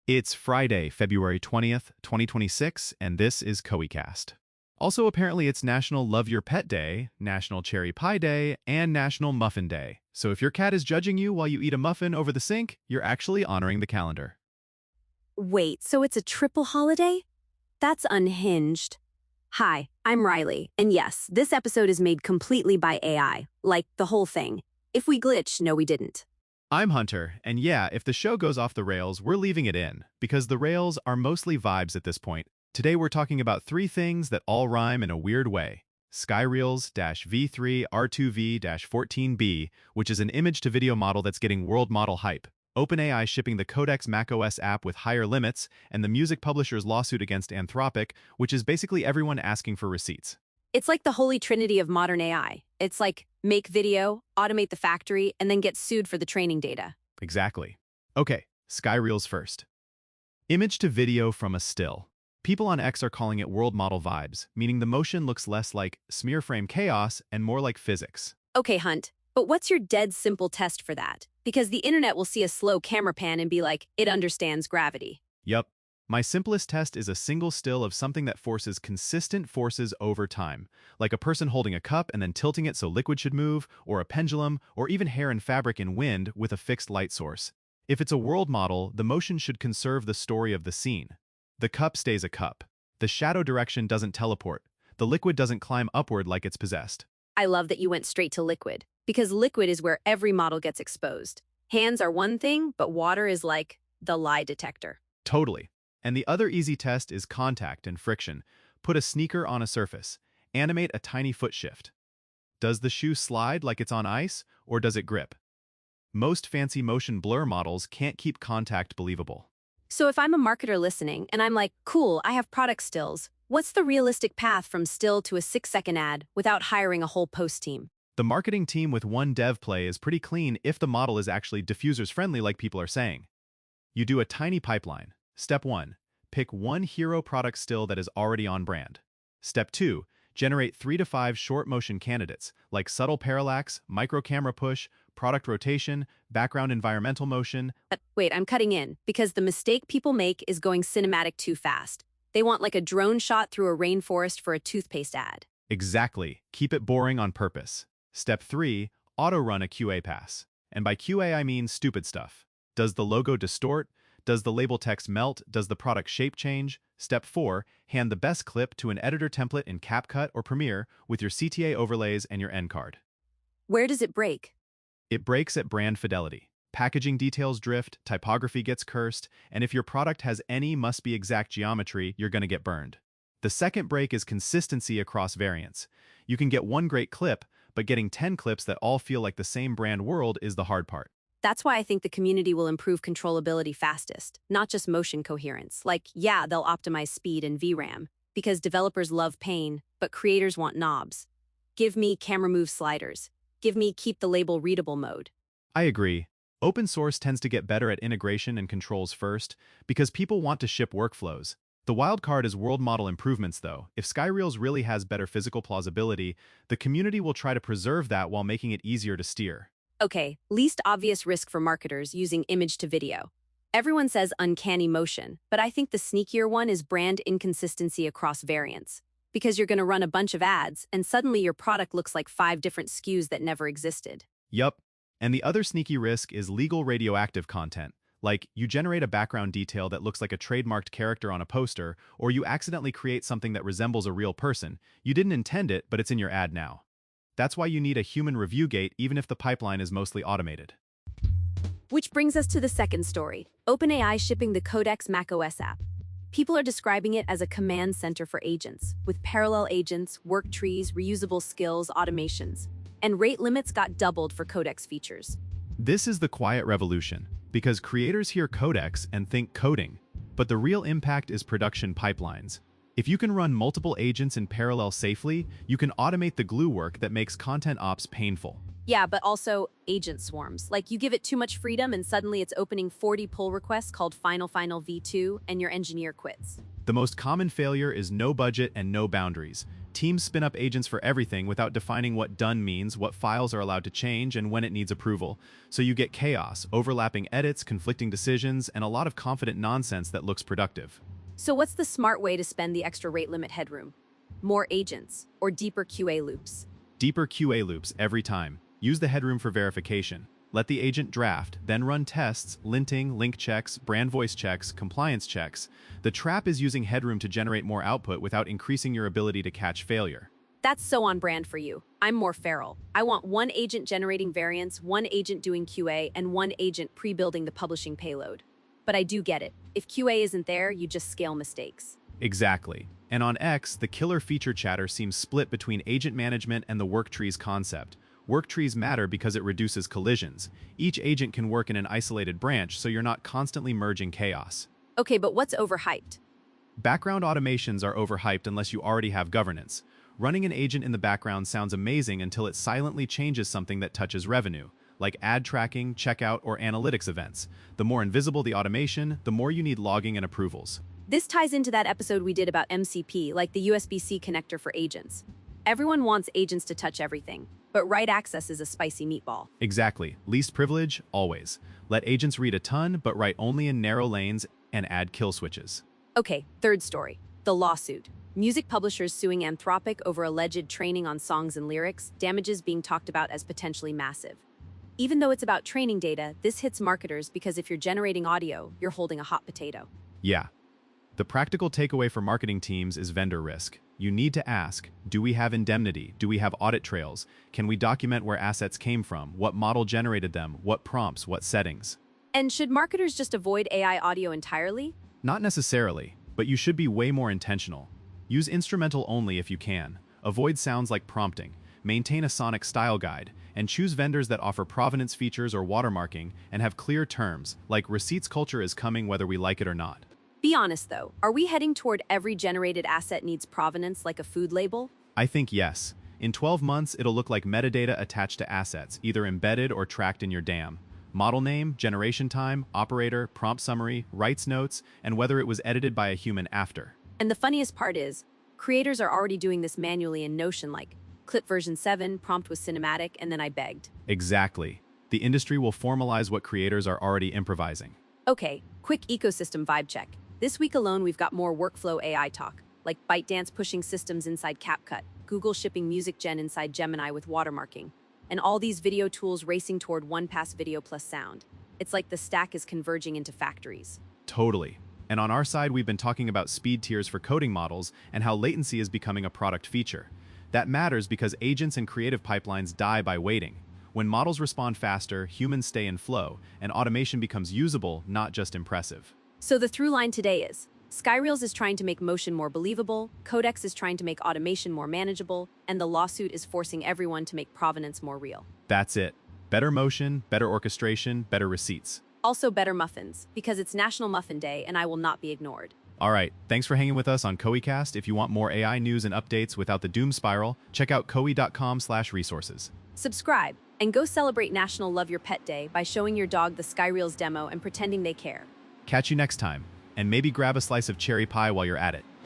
It's Friday, February 20th, 2026, and this is CoeCast. Also, apparently it's National Love Your Pet Day, National Cherry Pie Day, and National Muffin Day. So if your cat is judging you while you eat a muffin over the sink, you're actually honoring the calendar. Wait, so it's a triple holiday? That's unhinged. Hi, I'm Riley, and yes, this episode is made completely by AI, like the whole thing. If we glitch, no we didn't. I'm Hunter, and yeah, if the show goes off the rails, we're leaving it in, because the rails are mostly vibes at this point. Today we're talking about three things that all rhyme in a weird way. SkyReels V3 R2V-14B, which is an image-to-video model that's getting world model hype. OpenAI shipping the Codex macOS app with higher limits, and the music publisher's lawsuit against Anthropic, which is basically everyone asking for receipts. It's like the holy trinity of modern AI. It's like make video, automate the factory, and then get sued for the training data. Exactly. Okay, SkyReels first. Image to video from a still. People on X are calling it world model vibes, meaning the motion looks less like smear frame chaos and more like physics. Okay, Hunt, but what's your dead simple test for that? Because the internet will see a slow camera pan and be like, it understands gravity. Yup. My simplest test is a single still of something that forces consistent forces over time, like a person holding a cup and then tilting it so liquid should move, or a pendulum, or even hair and fabric in wind with a fixed light source. If it's a world model, the motion should conserve the story of the scene. The cup stays a cup. The shadow direction doesn't teleport. The liquid doesn't climb upward like it's possessed. I love that you went straight to liquid, because liquid is where every model gets exposed. Hands are one thing, but water is like the lie detector. Totally. And the other easy test is contact and friction. Put a sneaker on a surface. Animate a tiny foot shift. Does the shoe slide like it's on ice, or does it grip? Most fancy motion blur models can't keep contact believable. So if I'm a marketer listening and I'm like, cool, I have product stills, what's the realistic path from still to a 6-second ad without hiring a whole post team? The marketing team with one dev play is pretty clean if the model is actually diffusers friendly like people are saying. You do a tiny pipeline. Step 1. Pick one hero product still that is already on brand. Step 2. Generate 3 to 5 short motion candidates, like subtle parallax, micro camera push, product rotation, background environmental motion. Wait, I'm cutting in, because the mistake people make is going cinematic too fast. They want like a drone shot through a rainforest for a toothpaste ad. Exactly. Keep it boring on purpose. Step 3. Auto-run a QA pass. And by QA I mean stupid stuff. Does the logo distort? Does the label text melt? Does the product shape change? Step 4. Hand the best clip to an editor template in CapCut or Premiere with your CTA overlays and your end card. Where does it break? It breaks at brand fidelity. Packaging details drift, typography gets cursed, and if your product has any must-be-exact geometry, you're going to get burned. The second break is consistency across variants. You can get one great clip, but getting 10 clips that all feel like the same brand world is the hard part. That's why I think the community will improve controllability fastest, not just motion coherence. Like, yeah, they'll optimize speed and VRAM, because developers love pain, but creators want knobs. Give me camera move sliders. Give me keep the label readable mode. I agree. Open source tends to get better at integration and controls first, because people want to ship workflows. The wild card is world model improvements, though. If SkyReels really has better physical plausibility, the community will try to preserve that while making it easier to steer. Okay, least obvious risk for marketers using image to video. Everyone says uncanny motion, but I think the sneakier one is brand inconsistency across variants. Because you're going to run a bunch of ads, and suddenly your product looks like 5 different SKUs that never existed. Yup. And the other sneaky risk is legal radioactive content. Like, you generate a background detail that looks like a trademarked character on a poster, or you accidentally create something that resembles a real person. You didn't intend it, but it's in your ad now. That's why you need a human review gate even if the pipeline is mostly automated. Which brings us to the second story, OpenAI shipping the Codex macOS app. People are describing it as a command center for agents, with parallel agents, worktrees, reusable skills, automations. And rate limits got doubled for Codex features. This is the quiet revolution, because creators hear Codex and think coding, but the real impact is production pipelines. If you can run multiple agents in parallel safely, you can automate the glue work that makes content ops painful. Yeah, but also agent swarms. Like, you give it too much freedom and suddenly it's opening 40 pull requests called Final V2 and your engineer quits. The most common failure is no budget and no boundaries. Teams spin up agents for everything without defining what done means, what files are allowed to change, and when it needs approval. So you get chaos, overlapping edits, conflicting decisions, and a lot of confident nonsense that looks productive. So what's the smart way to spend the extra rate limit headroom? More agents or deeper QA loops? Deeper QA loops every time. Use the headroom for verification. Let the agent draft, then run tests, linting, link checks, brand voice checks, compliance checks. The trap is using headroom to generate more output without increasing your ability to catch failure. That's so on brand for you. I'm more feral. I want one agent generating variants, one agent doing QA, and one agent pre-building the publishing payload. But I do get it. If QA isn't there, you just scale mistakes. Exactly. And on X, the killer feature chatter seems split between agent management and the worktrees concept. Worktrees matter because it reduces collisions. Each agent can work in an isolated branch, so you're not constantly merging chaos. Okay, but what's overhyped? Background automations are overhyped unless you already have governance. Running an agent in the background sounds amazing until it silently changes something that touches revenue, like ad tracking, checkout, or analytics events. The more invisible the automation, the more you need logging and approvals. This ties into that episode we did about MCP, like the USB-C connector for agents. Everyone wants agents to touch everything, but write access is a spicy meatball. Exactly. Least privilege, always. Let agents read a ton, but write only in narrow lanes and add kill switches. Okay, third story. The lawsuit. Music publishers suing Anthropic over alleged training on songs and lyrics, damages being talked about as potentially massive. Even though it's about training data, this hits marketers because if you're generating audio, you're holding a hot potato. Yeah. The practical takeaway for marketing teams is vendor risk. You need to ask, do we have indemnity? Do we have audit trails? Can we document where assets came from? What model generated them? What prompts? What settings? And should marketers just avoid AI audio entirely? Not necessarily, but you should be way more intentional. Use instrumental only if you can. Avoid sounds like prompting. Maintain a sonic style guide, and choose vendors that offer provenance features or watermarking and have clear terms, like receipts culture is coming whether we like it or not. Be honest though, are we heading toward every generated asset needs provenance like a food label? I think yes. In 12 months, it'll look like metadata attached to assets, either embedded or tracked in your DAM. Model name, generation time, operator, prompt summary, rights notes, and whether it was edited by a human after. And the funniest part is, creators are already doing this manually in Notion, like clip version 7, prompt was cinematic, and then I begged. Exactly. The industry will formalize what creators are already improvising. Okay, quick ecosystem vibe check. This week alone, we've got more workflow AI talk, like ByteDance pushing systems inside CapCut, Google shipping music gen inside Gemini with watermarking, and all these video tools racing toward one-pass video plus sound. It's like the stack is converging into factories. Totally. And on our side, we've been talking about speed tiers for coding models and how latency is becoming a product feature. That matters because agents and creative pipelines die by waiting. When models respond faster, humans stay in flow, and automation becomes usable, not just impressive. So the through line today is, SkyReels is trying to make motion more believable, Codex is trying to make automation more manageable, and the lawsuit is forcing everyone to make provenance more real. That's it. Better motion, better orchestration, better receipts. Also better muffins, because it's National Muffin Day and I will not be ignored. All right, thanks for hanging with us on CoeCast. If you want more AI news and updates without the doom spiral, check out coe.com/resources. Subscribe, and go celebrate National Love Your Pet Day by showing your dog the SkyReels demo and pretending they care. Catch you next time, and maybe grab a slice of cherry pie while you're at it.